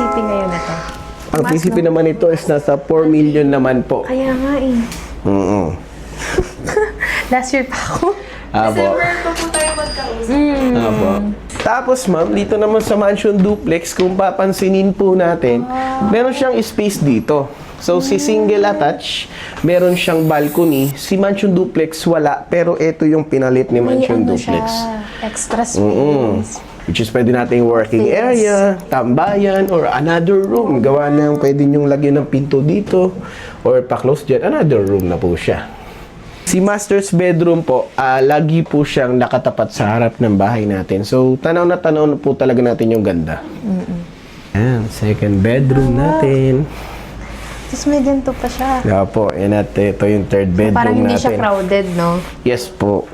PCP ngayon na to? Ang PCP naman ito is nasa 4 million naman po. Kaya nga eh. Last year pa ako. Abo. December pa po tayo magkausap. Abo. Tapos ma'am, dito naman sa mansion duplex, kung papansinin po natin, meron siyang space dito. So, si single attach, meron siyang balcony. Si mansion duplex, wala. Pero ito yung pinalit ni mansion May ano duplex. siya, extra space. Which is pwede nating working Office. area, tambayan, or another room. Gawa ng pwede nyong lagyan ng pinto dito, or pa-close dyan, another room na po siya. Si master's bedroom po, lagi po siyang nakatapat sa harap ng bahay natin. So, tanaw na po talaga natin yung ganda. Ayan, second bedroom natin. Tapos may ganito pa siya. Kaya po, yan natin. Ito yung third bedroom Parang hindi natin. siya crowded, no? Yes po.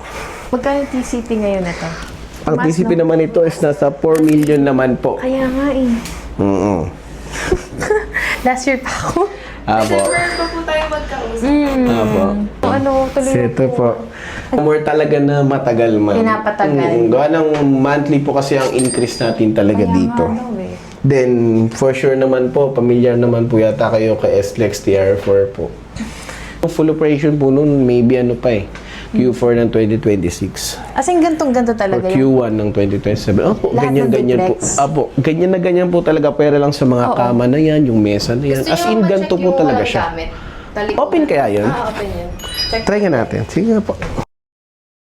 Magkano yung TCP ngayon na to? Ang TCP naman ito is nasa 4 million naman po. Kaya nga eh. Last year pa ako. Abo. December pa po tayo magkausap. Abo. Ano, tuloy So, ito po. More talaga na matagal, ma'am. Pinapatagal. Gawa ng monthly po kasi ang increase natin talaga Kaya dito. nga daw eh. Then, for sure naman po, familiar naman po yata kayo kay SLEX TR4 po. Full operation po nun, maybe ano pa eh. Q4 ng 2026. As in, gantong-ganto Or talaga yun. Q1 ng 2027. Opo, Lahat ng ganyan-ganyan po. duplex? Apo, ganyan na ganyan po talaga. Pwera lang sa mga kama na yan, yung mesa na yan. Gusto As nyo in, ma-check ganito po yung talaga walang siya. gamit? Talikuran. Open kaya yun? Open yun. Check. Try nga natin. Sige nga po.